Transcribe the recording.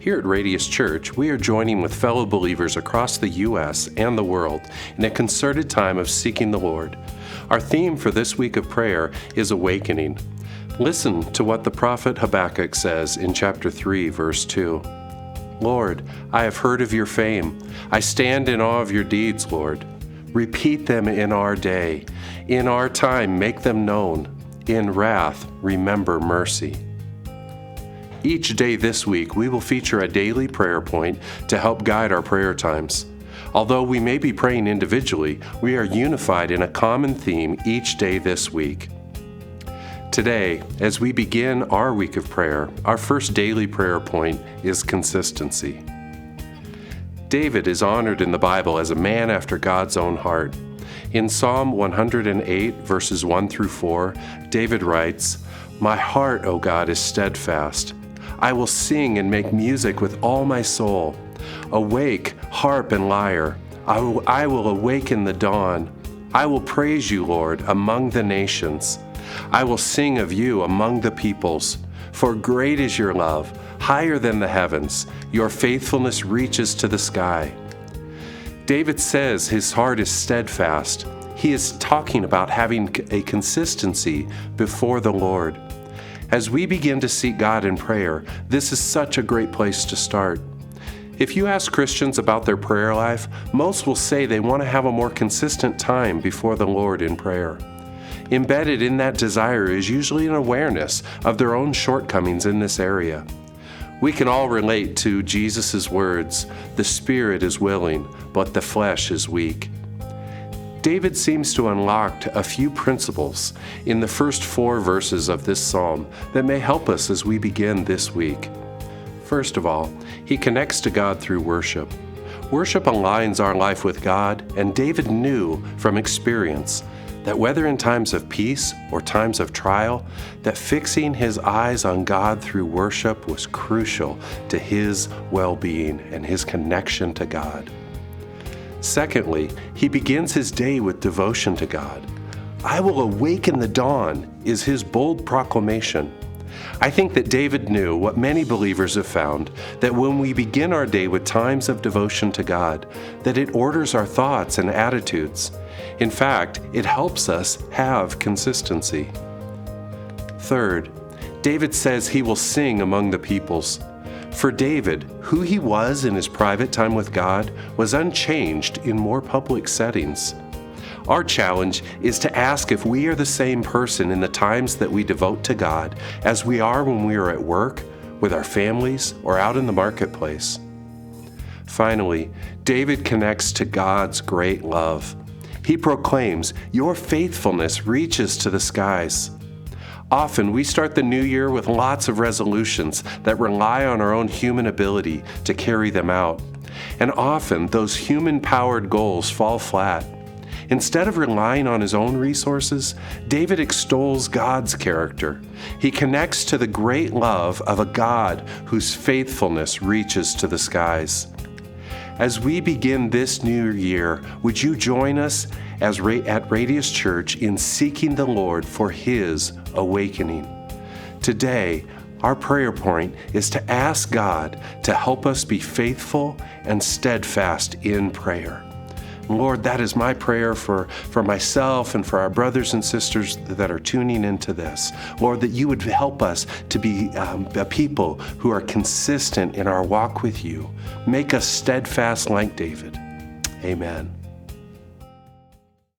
Here at Radius Church, we are joining with fellow believers across the U.S. and the world in a concerted time of seeking the Lord. Our theme for this week of prayer is awakening. Listen to what the prophet Habakkuk says in chapter 3, verse 2. Lord, I have heard of your fame. I stand in awe of your deeds, Lord. Repeat them in our day. In our time, make them known. In wrath, remember mercy. Each day this week, we will feature a daily prayer point to help guide our prayer times. Although we may be praying individually, we are unified in a common theme each day this week. Today, as we begin our week of prayer, our first daily prayer point is consistency. David is honored in the Bible as a man after God's own heart. In Psalm 108, verses 1 through 4, David writes, "My heart, O God, is steadfast. I will sing and make music with all my soul. Awake, harp and lyre. I will awaken the dawn. I will praise you, Lord, among the nations. I will sing of you among the peoples. For great is your love, higher than the heavens. Your faithfulness reaches to the sky." David says his heart is steadfast. He is talking about having a consistency before the Lord. As we begin to seek God in prayer, this is such a great place to start. If you ask Christians about their prayer life, most will say they want to have a more consistent time before the Lord in prayer. Embedded in that desire is usually an awareness of their own shortcomings in this area. We can all relate to Jesus' words, "The spirit is willing, but the flesh is weak." David seems to unlock a few principles in the first 4 verses of this psalm that may help us as we begin this week. First of all, he connects to God through worship. Worship aligns our life with God, and David knew from experience that whether in times of peace or times of trial, that fixing his eyes on God through worship was crucial to his well-being and his connection to God. Secondly, he begins his day with devotion to God. "I will awaken the dawn" is his bold proclamation. I think that David knew what many believers have found, that when we begin our day with times of devotion to God, that it orders our thoughts and attitudes. In fact, it helps us have consistency. Third, David says he will sing among the peoples. For David, who he was in his private time with God was unchanged in more public settings. Our challenge is to ask if we are the same person in the times that we devote to God as we are when we are at work, with our families, or out in the marketplace. Finally, David connects to God's great love. He proclaims, "Your faithfulness reaches to the skies." Often we start the new year with lots of resolutions that rely on our own human ability to carry them out. And often those human-powered goals fall flat. Instead of relying on his own resources, David extols God's character. He connects to the great love of a God whose faithfulness reaches to the skies. As we begin this new year, would you join us at Radius Church in seeking the Lord for His awakening? Today, our prayer point is to ask God to help us be faithful and steadfast in prayer. Lord, that is my prayer for myself and for our brothers and sisters that are tuning into this. Lord, that you would help us to be a people who are consistent in our walk with you. Make us steadfast like David. Amen.